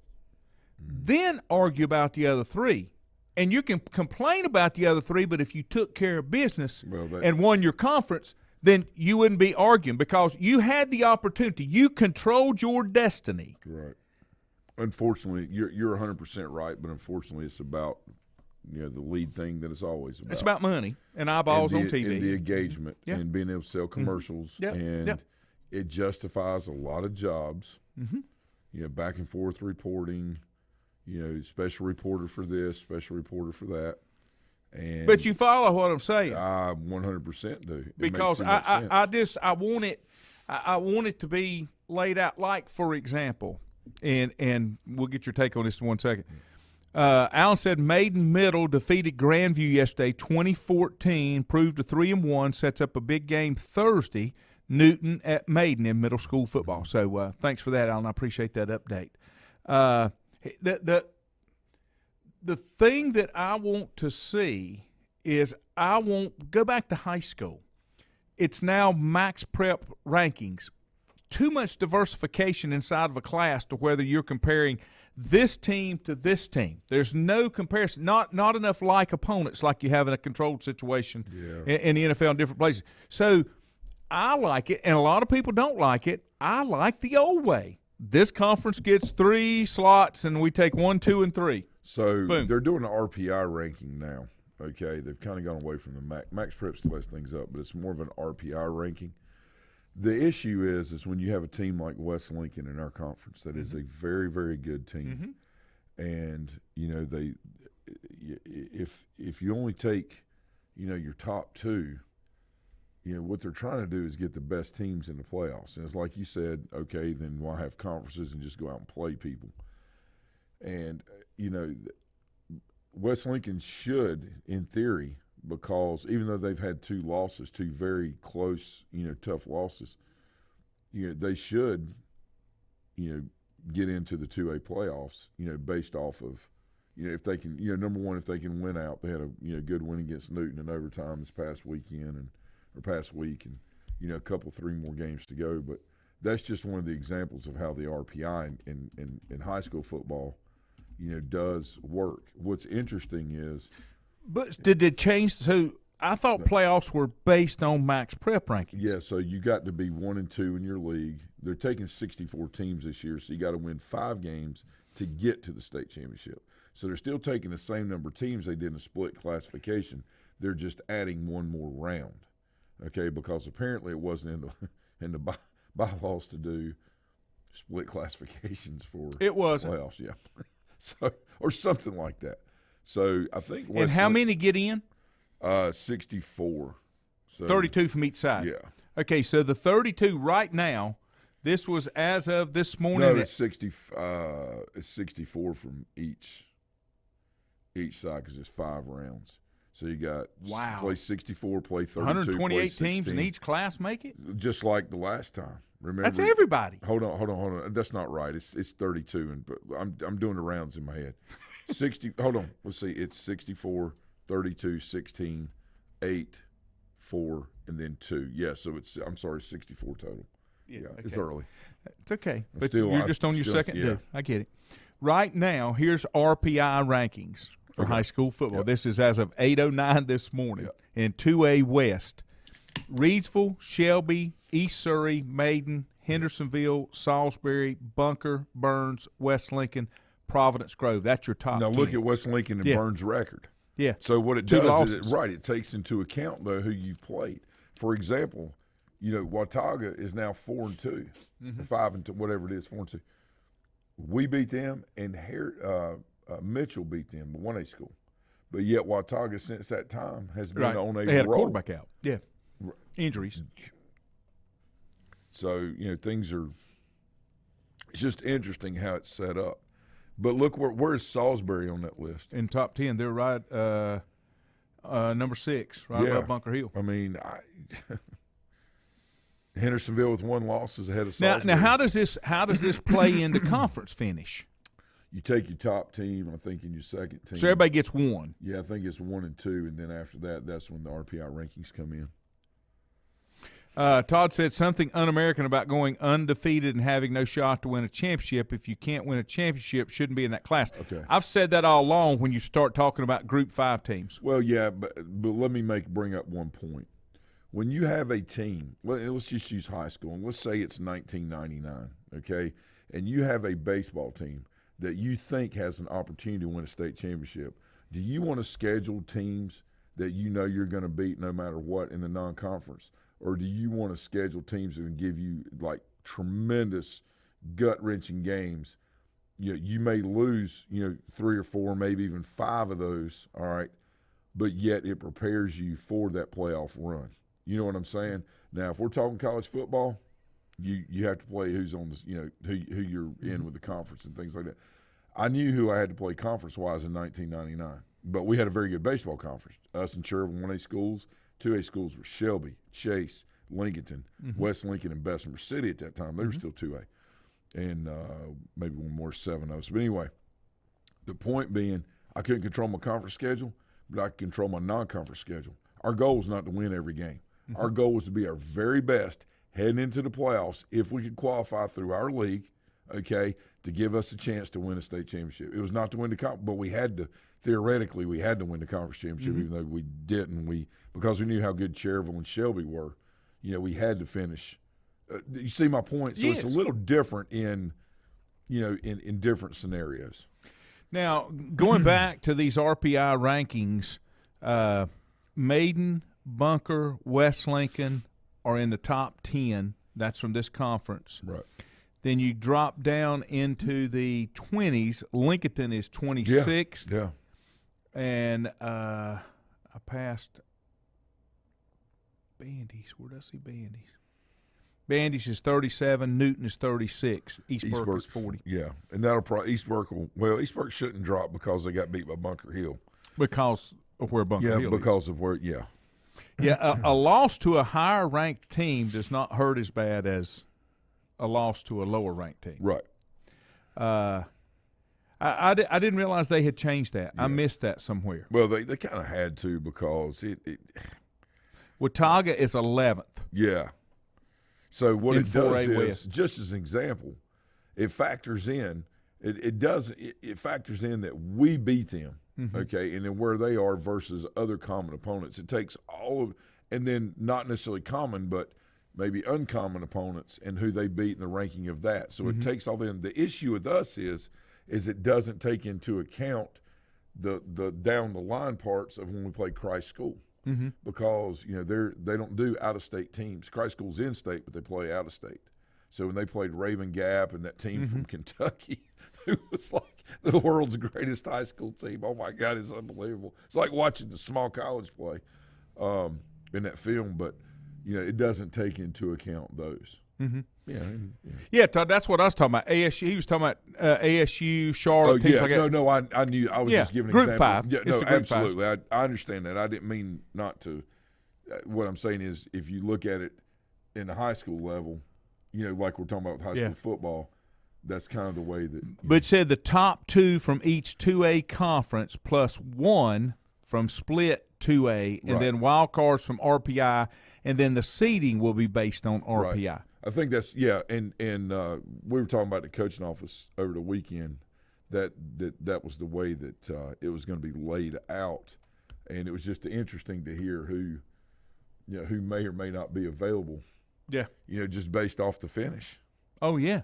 then argue about the other 3. And you can complain about the other 3, but if you took care of business and won your conference, then you wouldn't be arguing because you had the opportunity. You controlled your destiny. Right. Unfortunately, you're 100% right, but unfortunately, it's about the lead thing that it's always about. It's about money and eyeballs on TV. And the engagement and being able to sell commercials. And it justifies a lot of jobs. Back and forth reporting, special reporter for this, special reporter for that. But you follow what I'm saying. I 100% do. Because I want it to be laid out. Like, for example, and we'll get your take on this in 1 second. Alan said Maiden Middle defeated Grandview yesterday, 2014, proved to 3-1, sets up a big game Thursday. Newton at Maiden in middle school football. So thanks for that, Alan. I appreciate that update. The thing that I want to see is go back to high school. It's now max prep rankings. Too much diversification inside of a class to whether you're comparing this team to this team. There's no comparison. Not enough like opponents like you have in a controlled situation in the NFL in different places. So I like it, and a lot of people don't like it. I like the old way. This conference gets 3 slots, and we take 1, 2, and 3. So Boom. They're doing an RPI ranking now. Okay, they've kind of gone away from the max prep still has things up, but it's more of an RPI ranking. The issue is when you have a team like West Lincoln in our conference that is a very, very good team, and they if you only take your top 2. What they're trying to do is get the best teams in the playoffs. And it's like you said, okay, then why have conferences and just go out and play people? And, West Lincoln should, in theory, because even though they've had 2 losses, 2 very close, tough losses, they should, get into the 2A playoffs, based off of, if they can, number one, if they can win out. They had a good win against Newton in overtime this past weekend or past week, and a couple 3 more games to go. But that's just one of the examples of how the RPI in high school football, does work. What's interesting is, but did it change? So I thought playoffs were based on max prep rankings. Yeah, so you got to be 1 and 2 in your league. They're taking 64 teams this year, so you got to win 5 games to get to the state championship. So they're still taking the same number of teams they did in a split classification. They're just adding 1 more round. Okay, because apparently it wasn't in the bylaws to do split classifications for playoffs. Yeah, so or something like that. So I think. And how many get in? 64. So, 32 from each side. Yeah. Okay, so the 32 right now. This was as of this morning. No, it's 60. It's 64 from each side because it's 5 rounds. So you got play 64, play 32, 128 teams in each class make it? Just like the last time. Remember? That's everybody. Hold on. That's not right. It's 32, but I'm doing the rounds in my head. 60. Hold on. Let's see. It's 64, 32, 16, 8, 4, and then 2. Yeah. So it's 64 total. Yeah. Okay. It's early. It's okay. But you're just on your second due. I get it. Right now, here's RPI rankings for high school football. Yep. This is as of 8:09 this morning in 2A West. Reidsville, Shelby, East Surrey, Maiden, Hendersonville, Salisbury, Bunker, Burns, West Lincoln, Providence Grove. That's your top 10. Now look at West Lincoln and Burns' record. Yeah. So what it does is it takes into account, though, who you've played. For example, Watauga is now 4-2, 5-2, whatever it is, 4-2. We beat them, and Mitchell beat them, the 1A school. But yet Watauga since that time has been on a roll. They had a quarterback out. Yeah. Injuries. So, things are – it's just interesting how it's set up. But look, where's Salisbury on that list? In top 10. They're right number 6, right above Bunker Hill. I mean, Hendersonville with 1 loss is ahead of Salisbury. Now how does this play into conference finish? You take your top team, I think, and your second team. So everybody gets 1. Yeah, I think it's 1 and 2, and then after that, that's when the RPI rankings come in. Todd said something un-American about going undefeated and having no shot to win a championship. If you can't win a championship, shouldn't be in that class. Okay. I've said that all along when you start talking about Group 5 teams. Well, yeah, but let me bring up one point. when you have a team, let's just use high school, and let's say it's 1999, okay, and you have a baseball team that you think has an opportunity to win a state championship, do you want to schedule teams that you know you're going to beat no matter what in the non-conference, or do you want to schedule teams that can give you like tremendous gut-wrenching games? You may lose 3 or 4, maybe even 5 of those, all right, but yet it prepares you for that playoff run. You know what I'm saying? Now, if we're talking college football, you have to play who's on the, who you're in with the conference and things like that. I knew who I had to play conference-wise in 1999, but we had a very good baseball conference. Us and Cherville 1A schools. 2A schools were Shelby, Chase, Lincolnton, West Lincoln, and Bessemer City at that time. They were still 2A. And maybe one more 7 of us. But anyway, the point being, I couldn't control my conference schedule, but I could control my non-conference schedule. Our goal was not to win every game. Our goal was to be our very best heading into the playoffs if we could qualify through our league, okay, to give us a chance to win a state championship. It was not to win the conference, but we had to – theoretically we had to win the conference championship even though we didn't. Because we knew how good Cherville and Shelby were, we had to finish. You see my point? So yes. It's a little different in different scenarios. Now, going back to these RPI rankings, Maiden, Bunker, West Lincoln are in the top 10. That's from this conference. Right. Then you drop down into the 20s. Lincoln is 26th. Yeah. And I passed Bandy's. Where did I see Bandy's? Bandy's is 37. Newton is 36. East Burke is 40. Yeah, and that'll probably East Burke shouldn't drop because they got beat by Bunker Hill. Because of where Bunker Hill is. Yeah, because of where. Yeah. Yeah, a loss to a higher ranked team does not hurt as bad as a loss to a lower ranked team. Right. I didn't realize they had changed that. Yeah. I missed that somewhere. Well, they kind of had to because it Watauga is 11th. Yeah. So what in it does 4A is, West. just as an example, it factors in. It factors in that we beat them, okay, and then where they are versus other common opponents. It takes all of, and then not necessarily common, but maybe uncommon opponents and who they beat and the ranking of that. So it takes all in. The issue with us is it doesn't take into account the down the line parts of when we play Christ School. Because they don't do out of state teams. Christ School's in state, but they play out of state. So when they played Raven Gap and that team from Kentucky, who was like the world's greatest high school team, oh my God, it's unbelievable. It's like watching the small college play in that film, but it doesn't take into account those. Yeah, Todd, that's what I was talking about. ASU. He was talking about ASU, Charlotte, teams like that. No, I knew. I was just giving an Group example. 5. Yeah, It's no, the Group absolutely. I understand that. I didn't mean not to. What I'm saying is, if you look at it in the high school level, like we're talking about with high school football, that's kind of the way that. But it said the top 2 from each 2A conference plus 1 from split 2A, and then wild cards from RPI, and then the seeding will be based on RPI. Right. I think that's and we were talking about the coaching office over the weekend that was the way that it was going to be laid out, and it was just interesting to hear who may or may not be available. Yeah, just based off the finish. Oh yeah.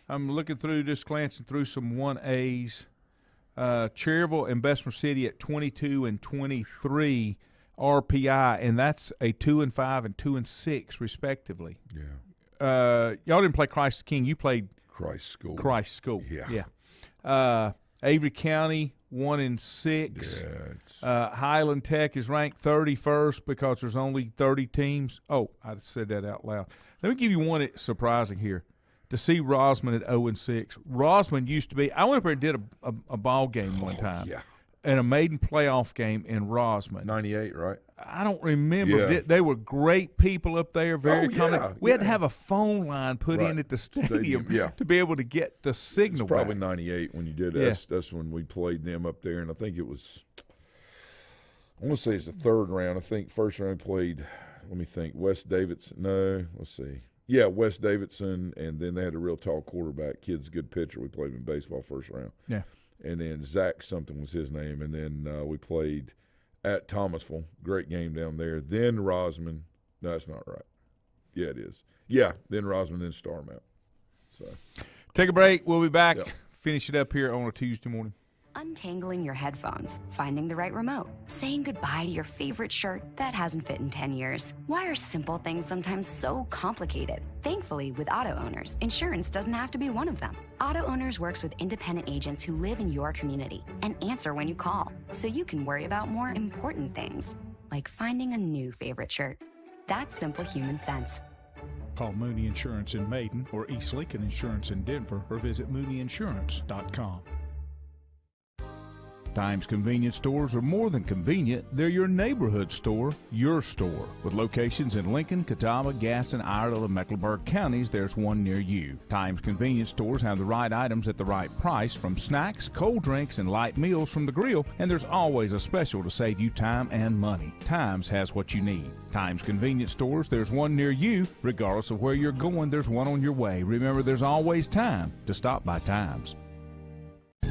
I'm looking through, just glancing through some 1As. Cherville and Bessemer City at 22 and 23. RPI, and that's a 2-5 and 2-6 respectively. Yeah. Y'all didn't play Christ the King. You played Christ School. Yeah. Avery County 1-6. Yeah, Highland Tech is ranked 31st because there's only 30 teams. Oh, I said that out loud. Let me give you one that's surprising here. To see Rosman at 0-6. Rosman used to be. I went up there and did a ball game one time. Yeah. And a maiden playoff game in Rosman. 98, right? I don't remember. Yeah. They were great people up there, very common. We had to have a phone line put in at the stadium to be able to get the signal. It's probably back. 98 when you did it. That's when we played them up there, and I think it was – I want to say it's the third round. I think first round played – let me think. West Davidson. No, let's see. Yeah, West Davidson, and then they had a real tall quarterback. Kid's a good pitcher. We played him in baseball first round. Yeah. And then Zach something was his name. And then we played at Thomasville. Great game down there. Then Rosman. No, that's not right. Yeah, it is. Yeah, then Rosman, then Starmount. So take a break. We'll be back. Yep. Finish it up here on a Tuesday morning. Untangling your headphones, finding the right remote, saying goodbye to your favorite shirt that hasn't fit in 10 years. Why are simple things sometimes so complicated? Thankfully, with auto owners, insurance doesn't have to be one of them. Auto Owners works with independent agents who live in your community and answer when you call, so you can worry about more important things, like finding a new favorite shirt. That's simple human sense. Call Mooney Insurance in Maiden or East Lincoln Insurance in Denver or visit MooneyInsurance.com. Times convenience stores are more than convenient. They're your neighborhood store, your store. With locations in Lincoln, Catawba, Gaston, Iredell, and Mecklenburg counties, there's one near you. Times convenience stores have the right items at the right price, from snacks, cold drinks, and light meals from the grill, and there's always a special to save you time and money. Times has what you need. Times convenience stores, there's one near you. Regardless of where you're going, there's one on your way. Remember, there's always time to stop by Times.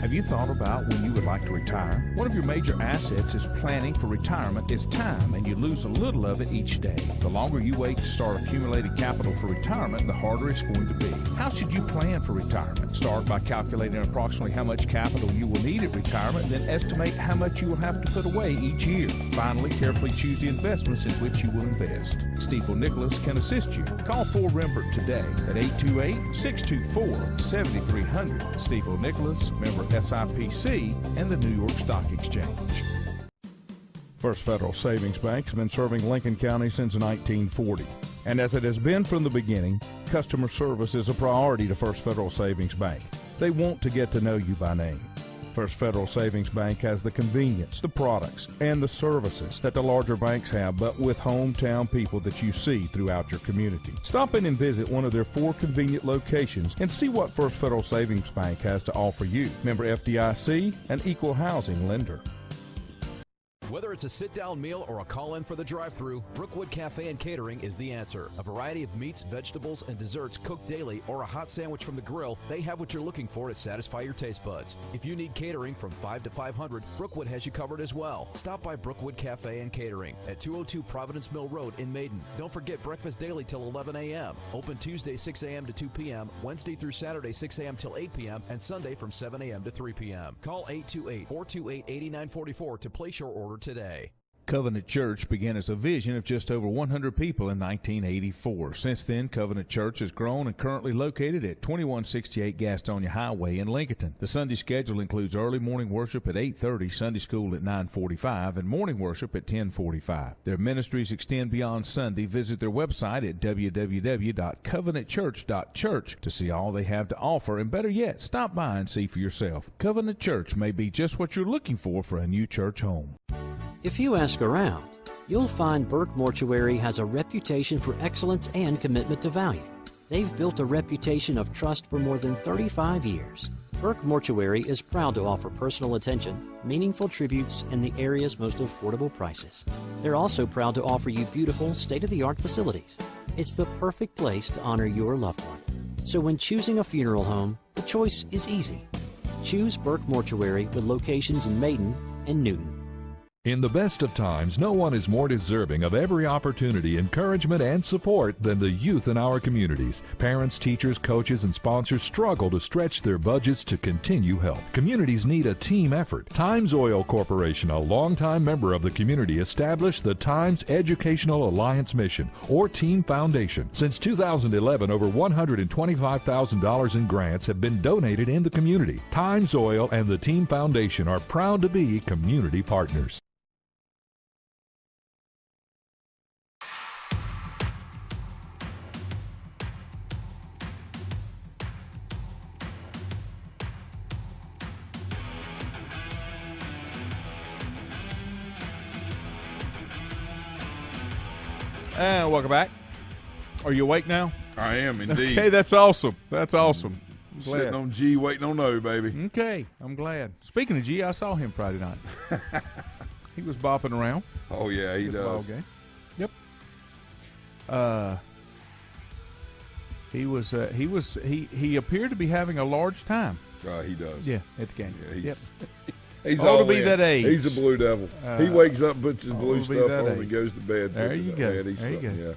Have you thought about when you would like to retire? One of your major assets is planning for retirement is time, and you lose a little of it each day. The longer you wait to start accumulating capital for retirement, the harder it's going to be. How should you plan for retirement? Start by calculating approximately how much capital you will need at retirement, then estimate how much you will have to put away each year. Finally, carefully choose the investments in which you will invest. Stifel Nicholas can assist you. Call Ford Rembert today at 828-624-7300. Stifel Nicholas, member SIPC, and the New York Stock Exchange. First Federal Savings Bank has been serving Lincoln County since 1940. And as it has been from the beginning, customer service is a priority to First Federal Savings Bank. They want to get to know you by name. First Federal Savings Bank has the convenience, the products, and the services that the larger banks have, but with hometown people that you see throughout your community. Stop in and visit one of their 4 convenient locations and see what First Federal Savings Bank has to offer you. Member FDIC, an equal housing lender. Whether it's a sit-down meal or a call-in for the drive-thru, Brookwood Cafe and Catering is the answer. A variety of meats, vegetables, and desserts cooked daily, or a hot sandwich from the grill, they have what you're looking for to satisfy your taste buds. If you need catering from 5 to 500, Brookwood has you covered as well. Stop by Brookwood Cafe and Catering at 202 Providence Mill Road in Maiden. Don't forget breakfast daily till 11 a.m. Open Tuesday 6 a.m. to 2 p.m., Wednesday through Saturday 6 a.m. till 8 p.m., and Sunday from 7 a.m. to 3 p.m. Call 828-428-8944 to place your order today. Covenant Church began as a vision of just over 100 people in 1984. Since then, Covenant Church has grown and currently located at 2168 Gastonia Highway in Lincoln. The Sunday schedule includes early morning worship at 8:30, Sunday school at 9:45, and morning worship at 10:45. Their ministries extend beyond Sunday. Visit their website at www.covenantchurch.church to see all they have to offer, and better yet, stop by and see for yourself. Covenant Church may be just what you're looking for a new church home. If you ask around, you'll find Burke Mortuary has a reputation for excellence and commitment to value. They've built a reputation of trust for more than 35 years. Burke Mortuary is proud to offer personal attention, meaningful tributes, and the area's most affordable prices. They're also proud to offer you beautiful, state-of-the-art facilities. It's the perfect place to honor your loved one. So when choosing a funeral home, the choice is easy. Choose Burke Mortuary with locations in Maiden and Newton. In the best of times, no one is more deserving of every opportunity, encouragement, and support than the youth in our communities. Parents, teachers, coaches, and sponsors struggle to stretch their budgets to continue help. Communities need a team effort. Times Oil Corporation, a longtime member of the community, established the Times Educational Alliance Mission, or Team Foundation. Since 2011, over $125,000 in grants have been donated in the community. Times Oil and the Team Foundation are proud to be community partners. And welcome back. Are you awake now? I am indeed. Okay, that's awesome. That's awesome. I'm glad. Sitting on G, waiting on O, baby. Okay, I'm glad. Speaking of G, I saw him Friday night. He was bopping around. Oh yeah, he does. Ball game. Yep. He appeared to be having a large time. He does. Yeah, at the game. Yeah, yep. He's ought to all be in. that age. He's a Blue Devil. He wakes up, puts his blue stuff on, age. and goes to bed. There you go. Man, he's there you go. Yeah,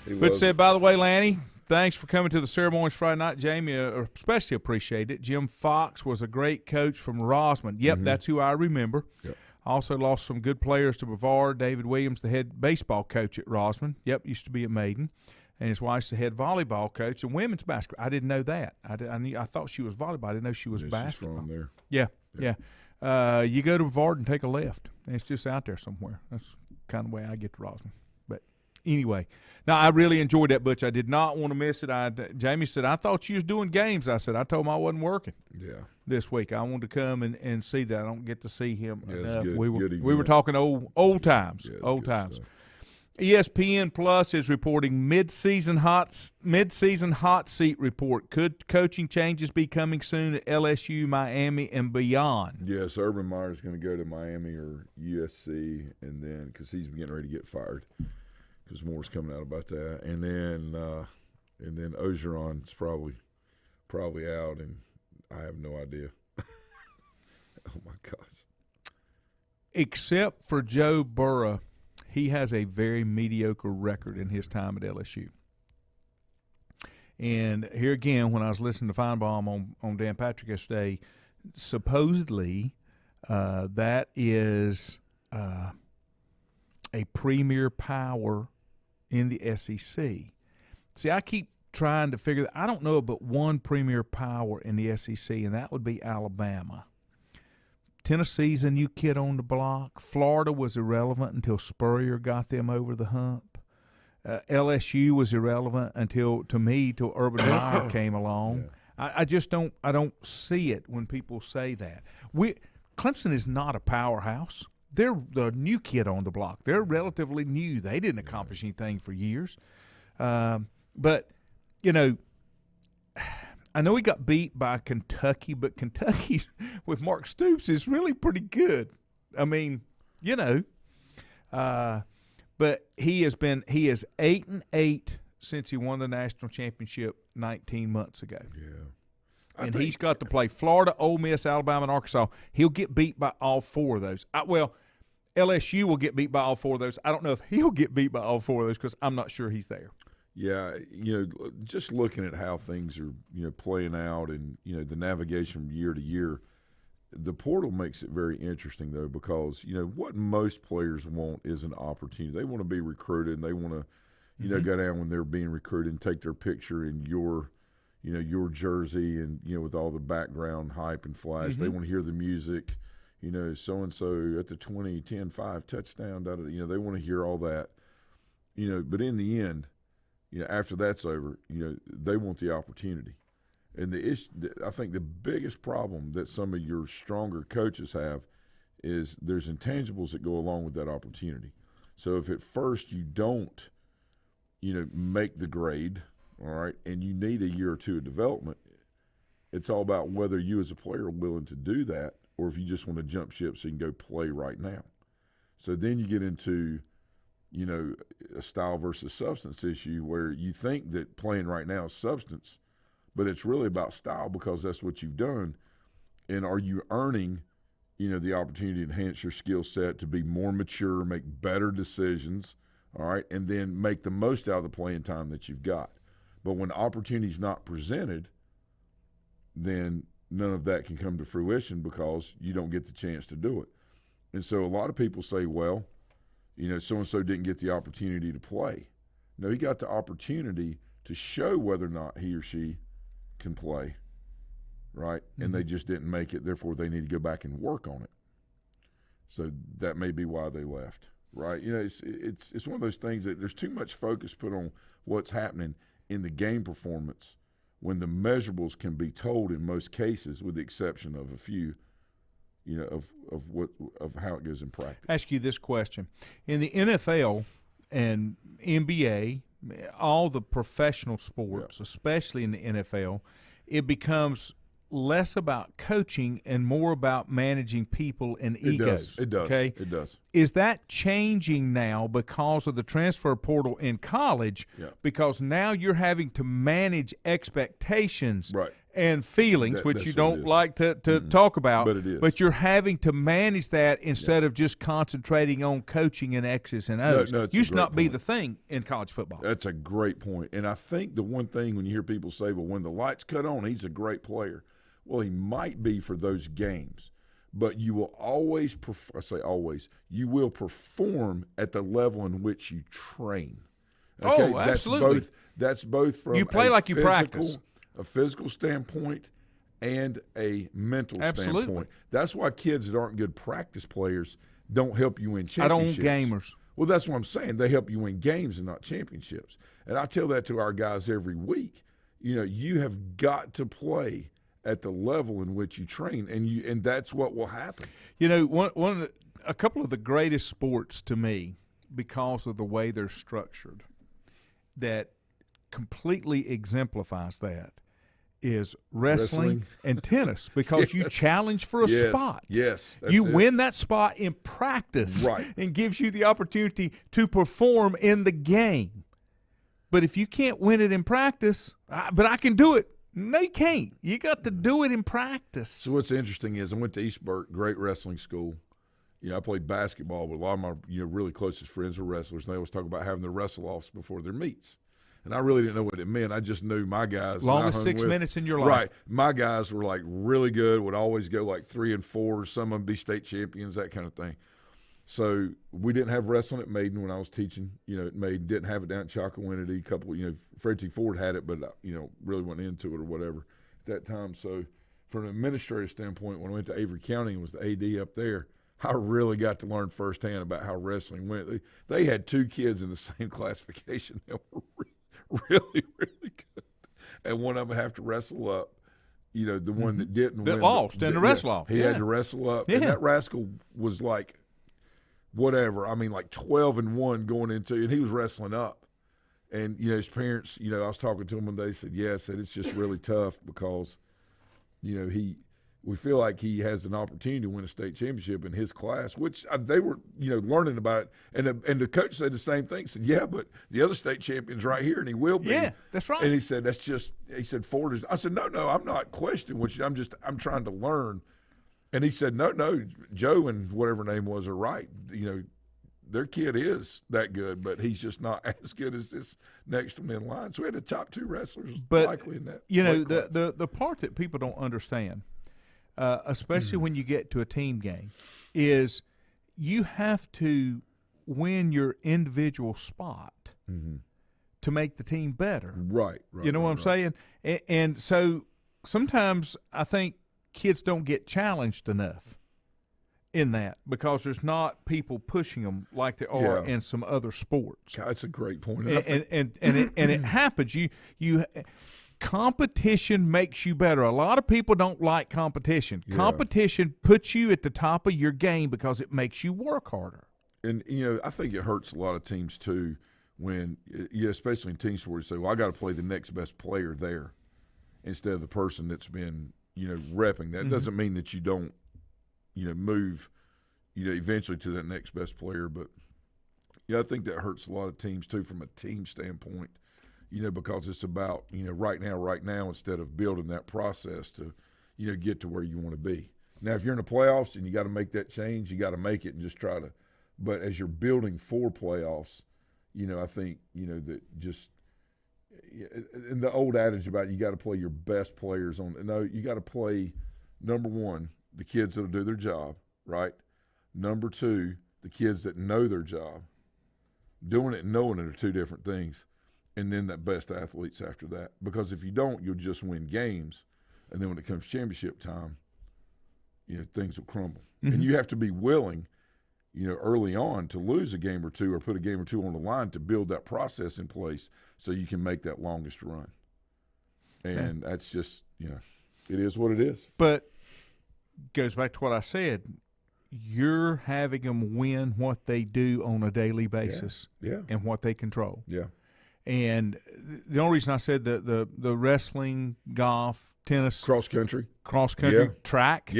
he But loves said, it. by the way, Lanny, thanks for coming to the Ceremonies Friday night. Jamie, especially appreciate it. Jim Fox was a great coach from Rosman. Yep, that's who I remember. Yep. Also lost some good players to Brevard. David Williams, the head baseball coach at Rosman. Yep, used to be at Maiden. And his wife's the head volleyball coach and women's basketball. I didn't know that. I thought she was volleyball. I didn't know she was basketball. She's from there. Yeah. You go to Brevard and take a left, and it's just out there somewhere. That's kind of the way I get to Rosman. But anyway, now I really enjoyed that, Butch. I did not want to miss it. Jamie said, I thought you was doing games. I said, I told him I wasn't working this week. I wanted to come and see that. I don't get to see him enough. Good, we good were talking old times. Yeah, old good times. stuff. ESPN Plus is reporting mid-season hot seat report. Could coaching changes be coming soon at LSU, Miami, and beyond? Yes, Urban Meyer's going to go to Miami or USC, and then because he's getting ready to get fired, because more's coming out about that, and then Ogeron's probably out, and I have no idea. Oh my gosh! Except for Joe Burrow. He has a very mediocre record in his time at LSU. And here again, when I was listening to Feinbaum on Dan Patrick yesterday, supposedly that is a premier power in the SEC. See, I keep trying to figure that. I don't know but one premier power in the SEC, and that would be Alabama. Tennessee's a new kid on the block. Florida was irrelevant until Spurrier got them over the hump. LSU was irrelevant until Urban Meyer came along. Yeah. I just don't see it when people say that. Clemson is not a powerhouse. They're the new kid on the block. They're relatively new. They didn't accomplish anything for years. But, you know, I know he got beat by Kentucky, but Kentucky with Mark Stoops is really pretty good. I mean, you know, but he is 8-8 since he won the national championship 19 months ago. Yeah, and he's got to play Florida, Ole Miss, Alabama, and Arkansas. He'll get beat by all four of those. LSU will get beat by all four of those. I don't know if he'll get beat by all four of those because I'm not sure he's there. Yeah, you know, just looking at how things are, you know, playing out and, you know, the navigation from year to year, the portal makes it very interesting, though, because, you know, what most players want is an opportunity. They want to be recruited, and they want to, you know, go down when they're being recruited and take their picture in your, you know, your jersey and, you know, with all the background hype and flash. They want to hear the music, you know, so-and-so at the 20-10-5 touchdown, you know, they want to hear all that, you know, but in the end, you know, after that's over, you know, they want the opportunity. And I think the biggest problem that some of your stronger coaches have is there's intangibles that go along with that opportunity. So if at first you don't, you know, make the grade, all right, and you need a year or two of development, it's all about whether you as a player are willing to do that or if you just want to jump ship so you can go play right now. So then you get into, you know, a style versus substance issue where you think that playing right now is substance, but it's really about style because that's what you've done. And are you earning, you know, the opportunity to enhance your skill set, to be more mature, make better decisions, all right, and then make the most out of the playing time that you've got. But when opportunity's not presented, then none of that can come to fruition because you don't get the chance to do it. And so a lot of people say, well, you know, so-and-so didn't get the opportunity to play. No, he got the opportunity to show whether or not he or she can play, right? And they just didn't make it, therefore they need to go back and work on it. So that may be why they left, right? You know, it's one of those things that there's too much focus put on what's happening in the game performance when the measurables can be told in most cases, with the exception of a few, you know, of how it goes in practice. Ask you this question. In the NFL and NBA, all the professional sports, especially in the NFL, it becomes less about coaching and more about managing people and egos. It does. Okay? It does. Is that changing now because of the transfer portal in college? Yeah. Because now you're having to manage expectations. Right. and feelings, which you don't like to talk about. But it is. But you're having to manage that instead of just concentrating on coaching and X's and O's. Used to not be the thing in college football. That's a great point. And I think the one thing when you hear people say, well, when the lights cut on, he's a great player. Well, he might be for those games. But you will always you will perform at the level in which you train. Okay? Oh, absolutely. That's both from you play like you practice. A physical standpoint and a mental standpoint. That's why kids that aren't good practice players don't help you win championships. I don't gamers. Well, that's what I'm saying. They help you win games and not championships. And I tell that to our guys every week. You have got to play at the level in which you train, and that's what will happen. A couple of the greatest sports to me, because of the way they're structured, that completely exemplifies that, is wrestling and tennis, because you challenge for a spot. Yes. You win that spot in practice, and gives you the opportunity to perform in the game. But if you can't win it in practice, but I can do it. No, you can't. You got to do it in practice. So what's interesting is I went to East Burke, great wrestling school. I played basketball, but a lot of my really closest friends were wrestlers, and they always talk about having their wrestle-offs before their meets. And I really didn't know what it meant. I just knew my guys. Longest 6 minutes in your life. Right. My guys were, like, really good, would always go, like, 3 and 4. Some of them be state champions, that kind of thing. So we didn't have wrestling at Maiden when I was teaching. At Maiden, didn't have it down at Chocowinity. A couple, Fred T. Ford had it, but, really went into it or whatever at that time. So from an administrative standpoint, when I went to Avery County and was the AD up there, I really got to learn firsthand about how wrestling went. They had 2 kids in the same classification that were really, really good. And one of them have to wrestle up, the one that didn't win. That lost in the wrestle-off. He had to wrestle up. And that rascal was like whatever. I mean, like 12-1 going into it. And he was wrestling up. And, his parents, I was talking to him one day, they said, it's just really tough because, we feel like he has an opportunity to win a state championship in his class, which they were, learning about it. And the coach said the same thing. He said, but the other state champion's right here, and he will be. Yeah, that's right. And he said, he said, Ford is. I said, no, I'm not questioning what I'm trying to learn. And he said, no, Joe and whatever name was are right. Their kid is that good, but he's just not as good as this next one in line. So we had the top 2 wrestlers likely in that. The part that people don't understand, especially when you get to a team game, is you have to win your individual spot to make the team better. Right. You know what I'm saying? And so sometimes I think kids don't get challenged enough in that because there's not people pushing them like there are in some other sports. That's a great point. And it happens. You competition makes you better. A lot of people don't like competition. Yeah. Competition puts you at the top of your game because it makes you work harder. And, I think it hurts a lot of teams too when, especially in teams where you say, well, I got to play the next best player there instead of the person that's been, repping. That doesn't mean that you don't, move, eventually to that next best player. But, I think that hurts a lot of teams too from a team standpoint. Because it's about, right now, instead of building that process to, get to where you want to be. Now, if you're in the playoffs and you got to make that change, you got to make it and just try to. But as you're building for playoffs, I think, that just in the old adage about you got to play your best players on. No, you got to play, number one, the kids that'll do their job, right? Number 2, the kids that know their job. Doing it and knowing it are 2 different things. And then the best athletes after that. Because if you don't, you'll just win games. And then when it comes championship time, things will crumble. And you have to be willing, early on to lose a game or 2 or put a game or 2 on the line to build that process in place so you can make that longest run. And that's just, it is what it is. But goes back to what I said. You're having them win what they do on a daily basis and what they control. Yeah. And the only reason I said the wrestling, golf, tennis, cross country, track,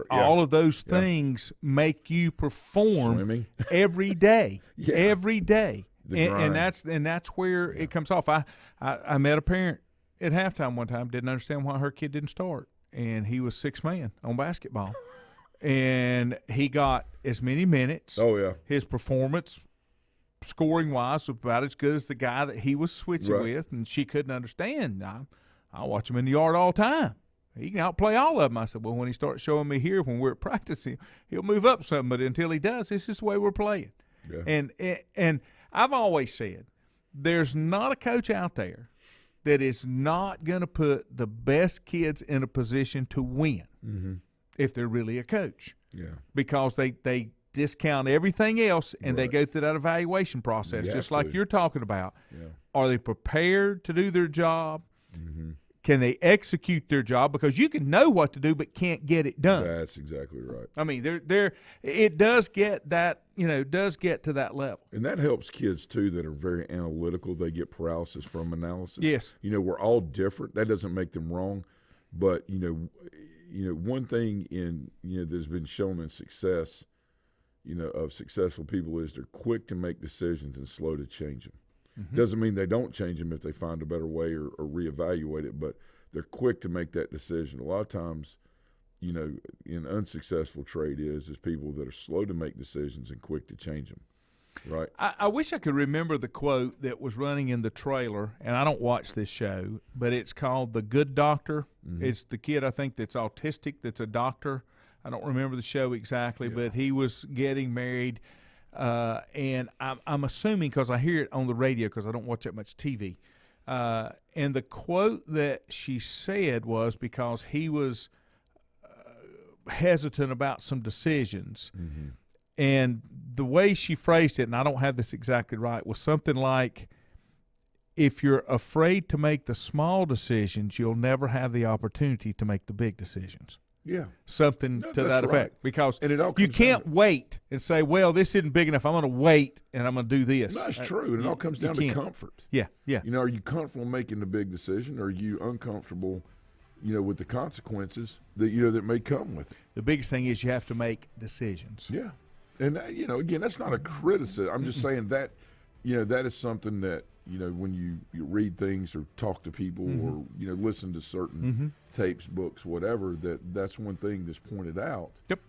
all of those things make you perform swimming every day, every day, and that's where it comes off. I met a parent at halftime one time didn't understand why her kid didn't start, and he was sixth man on basketball, and he got as many minutes. Oh yeah, his performance scoring wise was about as good as the guy that he was switching with, and she couldn't understand. I watch him in the yard all the time. He can outplay all of them. I said, well, when he starts showing me here when we're practicing, he'll move up something. But until he does, it's just the way we're playing. Yeah. And I've always said there's not a coach out there that is not going to put the best kids in a position to win if they're really a coach. Yeah. Because they discount everything else and they go through that evaluation process, just like you're talking about. Yeah. Are they prepared to do their job? Can they execute their job? Because you can know what to do but can't get it done. That's exactly right. I mean, it does get that, does get to that level. And that helps kids, too, that are very analytical. They get paralysis from analysis. Yes. We're all different. That doesn't make them wrong. But, one thing that's been shown in success, of successful people is they're quick to make decisions and slow to change them. Doesn't mean they don't change them if they find a better way or reevaluate it, but they're quick to make that decision. A lot of times, an unsuccessful trait is people that are slow to make decisions and quick to change them, right? I wish I could remember the quote that was running in the trailer, and I don't watch this show, but it's called The Good Doctor. It's the kid, I think, that's autistic that's a doctor. I don't remember the show exactly, but he was getting married. And I'm assuming because I hear it on the radio because I don't watch that much TV. And the quote that she said was because he was hesitant about some decisions. And the way she phrased it, and I don't have this exactly right, was something like, if you're afraid to make the small decisions, you'll never have the opportunity to make the big decisions. Yeah. Something to that effect. Right. Because you can't wait and say, well, this isn't big enough. I'm going to wait and I'm going to do this. That's true. And it all comes down to comfort. Yeah, yeah. Are you comfortable making the big decision, or are you uncomfortable, with the consequences that, that may come with it? The biggest thing is you have to make decisions. Yeah. And, again, that's not a criticism. I'm just saying that, that is something that, when you read things or talk to people or, listen to certain tapes, books, whatever, that's one thing that's pointed out. Yep.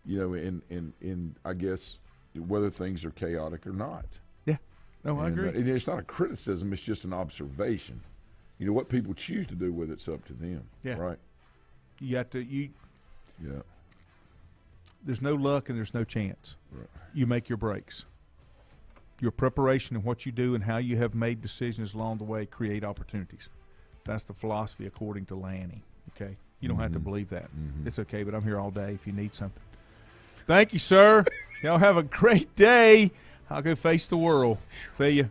And I guess whether things are chaotic or not. Yeah. No, I agree. And it's not a criticism. It's just an observation. What people choose to do with it's up to them. Yeah. Right. You have to, yeah. There's no luck and there's no chance. Right. You make your breaks. Your preparation and what you do and how you have made decisions along the way create opportunities. That's the philosophy according to Lanny. Okay? You don't have to believe that. It's okay, but I'm here all day if you need something. Thank you, sir. Y'all have a great day. I'll go face the world. See you.